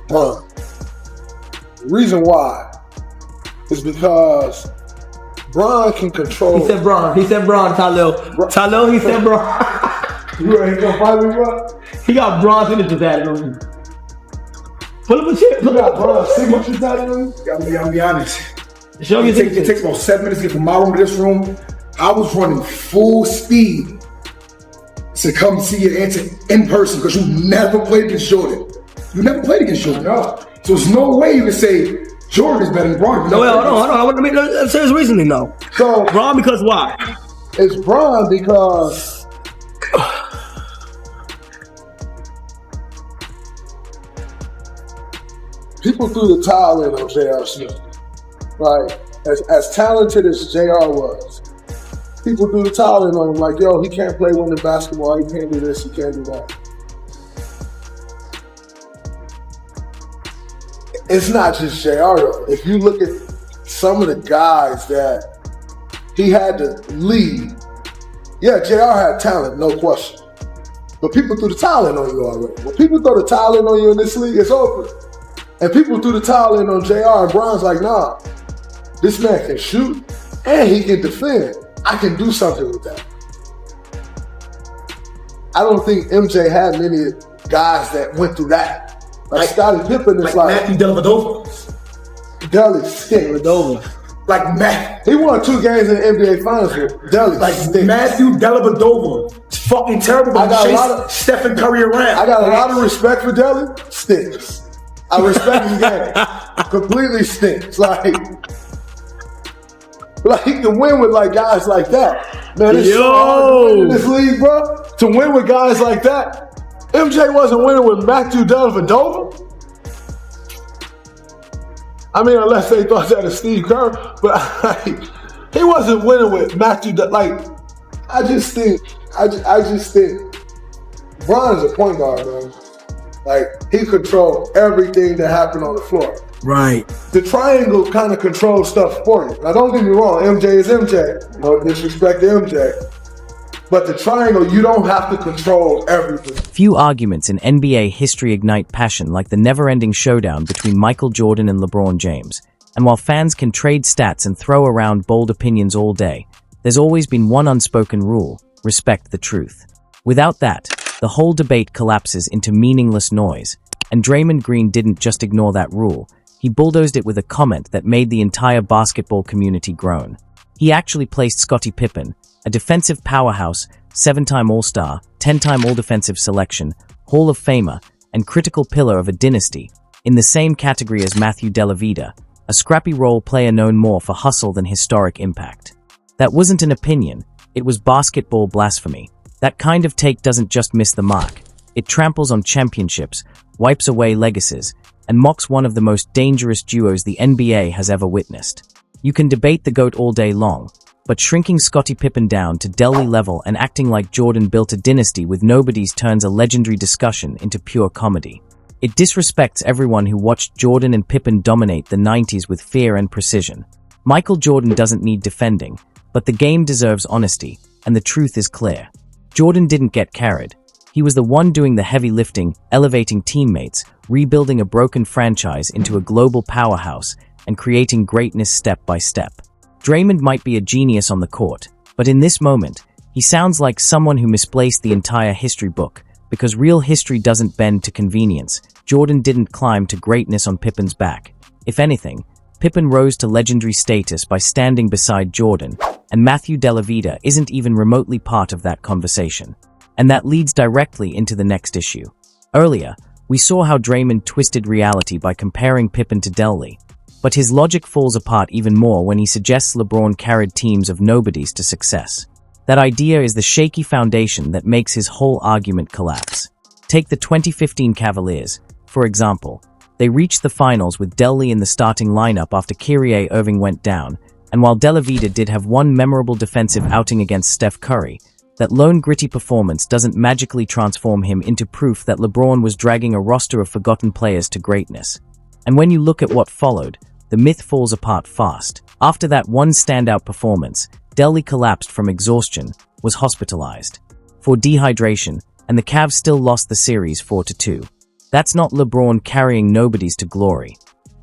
Bron. The reason why is because Bron can control. He said Bron, Talil. Talil, he said Bron. You ready to go fight me, bro? He got Bron signatures added on him. Pull up a chair. You got Bron signatures added on you? I'm gonna be honest. Show me It takes about 7 minutes to get from my room to this room. I was running full speed to come see your answer in person because you never played against Jordan. You never played against Jordan. No. So there's no way you can say Jordan is better than Bron. No, hold on. I want to make a serious reasoning though. So Bron because why? It's Bron because people threw the towel in on J.R. Smith. Like, as talented as J.R. was, people threw the towel in on him like, yo, he can't play women's basketball, he can't do this, he can't do that. It's not just J.R. though. If you look at some of the guys that he had to lead, yeah, J.R. had talent, no question. But people threw the towel in on you already. When people throw the towel in on you in this league, it's over. And people threw the towel in on JR, and Bron's like, nah, this man can shoot and he can defend. I can do something with that. I don't think MJ had many guys that went through that. Like Scottie Pippen is like Matthew Dellavedova. Deli stinks. Like Matt. He won 2 games in the NBA Finals with Deli stinks. Matthew Dellavedova. It's fucking terrible. I got a lot of Stephen Curry around. I got a lot of respect for Deli. Stinks. I respect his game. Completely stinks. Like he can win with like guys like that. Man, it's so hard to win in this league, bro. To win with guys like that. MJ wasn't winning with Matthew Dellavedova. I mean, unless they thought that of Steve Kerr, but he wasn't winning with Matthew. I just think Bron's a point guard, man. Like, he controlled everything that happened on the floor. Right. The triangle kind of controls stuff for you. Now, don't get me wrong, MJ is MJ. No disrespect to MJ. But the triangle, you don't have to control everything. Few arguments in NBA history ignite passion like the never-ending showdown between Michael Jordan and LeBron James. And while fans can trade stats and throw around bold opinions all day, there's always been one unspoken rule: respect the truth. Without that, the whole debate collapses into meaningless noise. And Draymond Green didn't just ignore that rule. He bulldozed it with a comment that made the entire basketball community groan. He actually placed Scottie Pippen, a defensive powerhouse, 7-time All-Star, 10-time All-Defensive Selection, Hall of Famer, and critical pillar of a dynasty, in the same category as Matthew Dellavedova, a scrappy role player known more for hustle than historic impact. That wasn't an opinion, it was basketball blasphemy. That kind of take doesn't just miss the mark. It tramples on championships, wipes away legacies, and mocks one of the most dangerous duos the NBA has ever witnessed. You can debate the GOAT all day long, but shrinking Scottie Pippen down to Delly level and acting like Jordan built a dynasty with nobodies turns a legendary discussion into pure comedy. It disrespects everyone who watched Jordan and Pippen dominate the 90s with fear and precision. Michael Jordan doesn't need defending, but the game deserves honesty, and the truth is clear. Jordan didn't get carried. He was the one doing the heavy lifting, elevating teammates, rebuilding a broken franchise into a global powerhouse, and creating greatness step by step. Draymond might be a genius on the court, but in this moment, he sounds like someone who misplaced the entire history book, because real history doesn't bend to convenience. Jordan didn't climb to greatness on Pippen's back. If anything, Pippen rose to legendary status by standing beside Jordan, and Matthew Dellavedova isn't even remotely part of that conversation. And that leads directly into the next issue. Earlier, we saw how Draymond twisted reality by comparing Pippen to Delly, but his logic falls apart even more when he suggests LeBron carried teams of nobodies to success. That idea is the shaky foundation that makes his whole argument collapse. Take the 2015 Cavaliers, for example. They reached the finals with Delly in the starting lineup after Kyrie Irving went down, and while Dellavedova did have one memorable defensive outing against Steph Curry, that lone gritty performance doesn't magically transform him into proof that LeBron was dragging a roster of forgotten players to greatness. And when you look at what followed, the myth falls apart fast. After that one standout performance, Delly collapsed from exhaustion, was hospitalized for dehydration, and the Cavs still lost the series 4-2. That's not LeBron carrying nobodies to glory.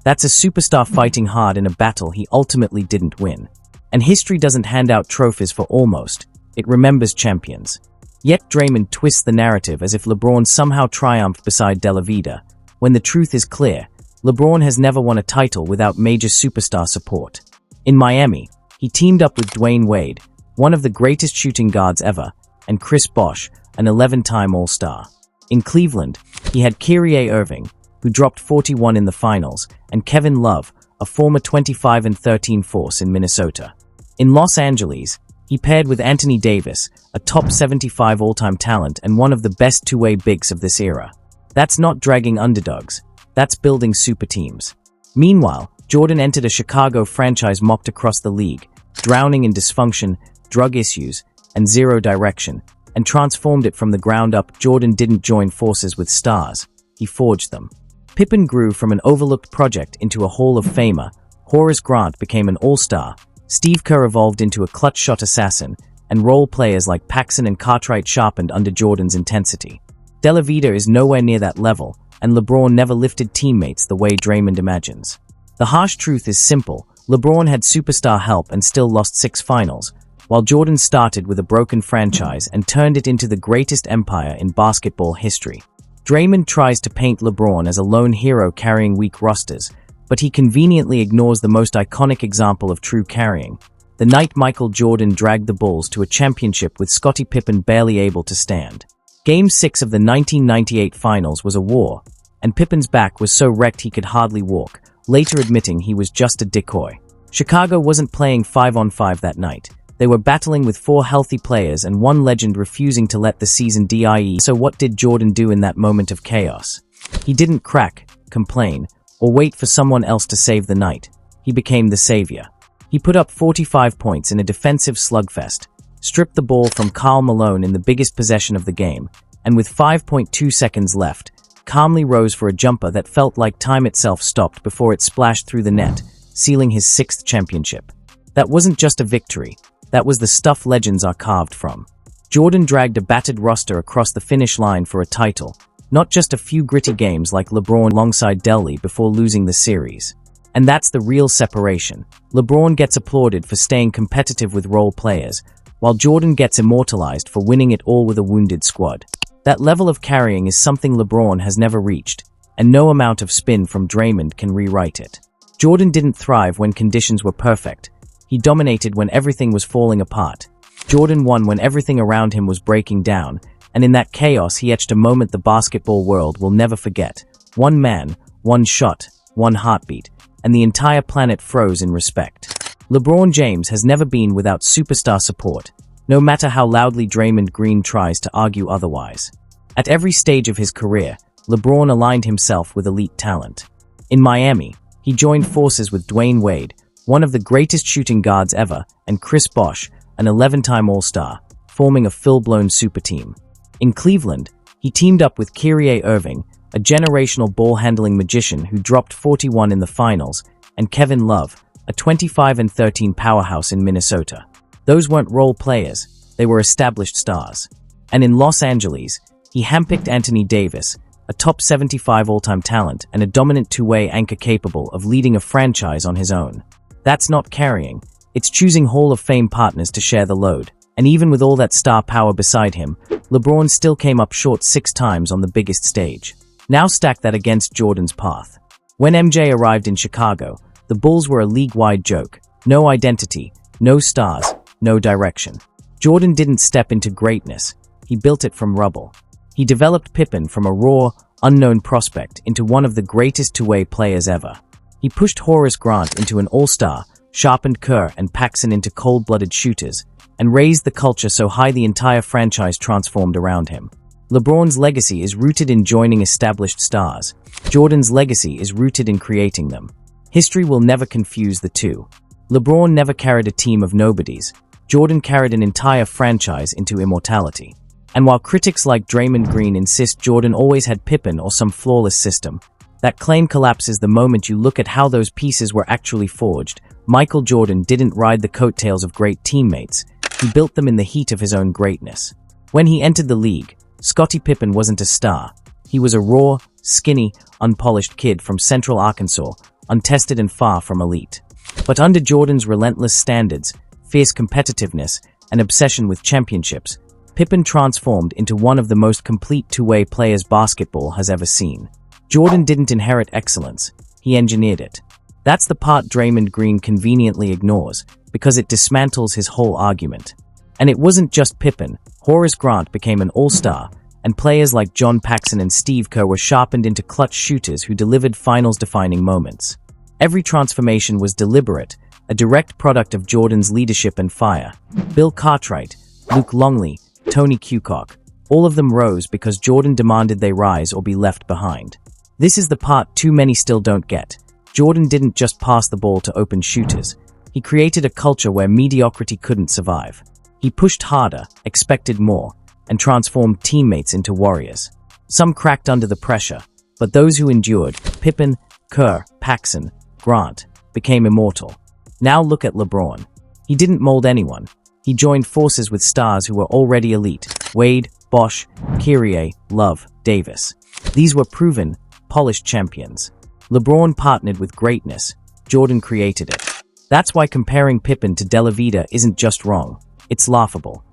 That's a superstar fighting hard in a battle he ultimately didn't win. And history doesn't hand out trophies for almost, it remembers champions. Yet Draymond twists the narrative as if LeBron somehow triumphed beside De La Vida, when the truth is clear. LeBron has never won a title without major superstar support. In Miami, he teamed up with Dwayne Wade, one of the greatest shooting guards ever, and Chris Bosh, an 11-time All-Star. In Cleveland, he had Kyrie Irving, who dropped 41 in the finals, and Kevin Love, a former 25-13 force in Minnesota. In Los Angeles, he paired with Anthony Davis, a top 75 all-time talent and one of the best two-way bigs of this era. That's not dragging underdogs, that's building super teams. Meanwhile, Jordan entered a Chicago franchise mocked across the league, drowning in dysfunction, drug issues, and zero direction, and transformed it from the ground up. Jordan didn't join forces with stars, he forged them. Pippen grew from an overlooked project into a Hall of Famer, Horace Grant became an all-star, Steve Kerr evolved into a clutch shot assassin, and role players like Paxson and Cartwright sharpened under Jordan's intensity. De La Vida is nowhere near that level, and LeBron never lifted teammates the way Draymond imagines. The harsh truth is simple, LeBron had superstar help and still lost 6 finals, while Jordan started with a broken franchise and turned it into the greatest empire in basketball history. Draymond tries to paint LeBron as a lone hero carrying weak rosters, but he conveniently ignores the most iconic example of true carrying, the night Michael Jordan dragged the Bulls to a championship with Scottie Pippen barely able to stand. Game 6 of the 1998 Finals was a war, and Pippen's back was so wrecked he could hardly walk, later admitting he was just a decoy. Chicago wasn't playing 5-on-5 that night. They were battling with 4 healthy players and one legend refusing to let the season die. So what did Jordan do in that moment of chaos? He didn't crack, complain, or wait for someone else to save the night. He became the savior. He put up 45 points in a defensive slugfest, stripped the ball from Karl Malone in the biggest possession of the game, and with 5.2 seconds left, calmly rose for a jumper that felt like time itself stopped before it splashed through the net, sealing his 6th championship. That wasn't just a victory, that was the stuff legends are carved from. Jordan dragged a battered roster across the finish line for a title, not just a few gritty games like LeBron alongside Delhi before losing the series. And that's the real separation. LeBron gets applauded for staying competitive with role players, while Jordan gets immortalized for winning it all with a wounded squad. That level of carrying is something LeBron has never reached, and no amount of spin from Draymond can rewrite it. Jordan didn't thrive when conditions were perfect. He dominated when everything was falling apart. Jordan won when everything around him was breaking down, and in that chaos he etched a moment the basketball world will never forget. One man, one shot, one heartbeat, and the entire planet froze in respect. LeBron James has never been without superstar support, no matter how loudly Draymond Green tries to argue otherwise. At every stage of his career, LeBron aligned himself with elite talent. In Miami, he joined forces with Dwayne Wade, one of the greatest shooting guards ever, and Chris Bosh, an 11-time All-Star, forming a full-blown super team. In Cleveland, he teamed up with Kyrie Irving, a generational ball-handling magician who dropped 41 in the finals, and Kevin Love, a 25-13 powerhouse in Minnesota. Those weren't role players, they were established stars. And in Los Angeles, he handpicked Anthony Davis, a top 75 all-time talent and a dominant two-way anchor capable of leading a franchise on his own. That's not carrying, it's choosing Hall of Fame partners to share the load. And even with all that star power beside him, LeBron still came up short 6 times on the biggest stage. Now stack that against Jordan's path. When MJ arrived in Chicago, the Bulls were a league-wide joke. No identity, no stars, no direction. Jordan didn't step into greatness, he built it from rubble. He developed Pippen from a raw, unknown prospect into one of the greatest two-way players ever. He pushed Horace Grant into an all-star, sharpened Kerr and Paxson into cold-blooded shooters, and raised the culture so high the entire franchise transformed around him. LeBron's legacy is rooted in joining established stars. Jordan's legacy is rooted in creating them. History will never confuse the two. LeBron never carried a team of nobodies. Jordan carried an entire franchise into immortality. And while critics like Draymond Green insist Jordan always had Pippen or some flawless system, that claim collapses the moment you look at how those pieces were actually forged. Michael Jordan didn't ride the coattails of great teammates. He built them in the heat of his own greatness. When he entered the league, Scottie Pippen wasn't a star. He was a raw, skinny, unpolished kid from Central Arkansas, untested and far from elite. But under Jordan's relentless standards, fierce competitiveness, and obsession with championships, Pippen transformed into one of the most complete two-way players basketball has ever seen. Jordan didn't inherit excellence, he engineered it. That's the part Draymond Green conveniently ignores, because it dismantles his whole argument. And it wasn't just Pippen. Horace Grant became an all-star, and players like John Paxson and Steve Kerr were sharpened into clutch shooters who delivered finals-defining moments. Every transformation was deliberate, a direct product of Jordan's leadership and fire. Bill Cartwright, Luke Longley, Tony Kukoc, all of them rose because Jordan demanded they rise or be left behind. This is the part too many still don't get. Jordan didn't just pass the ball to open shooters. He created a culture where mediocrity couldn't survive. He pushed harder, expected more, and transformed teammates into warriors. Some cracked under the pressure, but those who endured, Pippen, Kerr, Paxson, Grant, became immortal. Now look at LeBron. He didn't mold anyone. He joined forces with stars who were already elite: Wade, Bosh, Kyrie, Love, Davis. These were proven, polished champions. LeBron partnered with greatness. Jordan created it. That's why comparing Pippen to Della Vida isn't just wrong. It's laughable.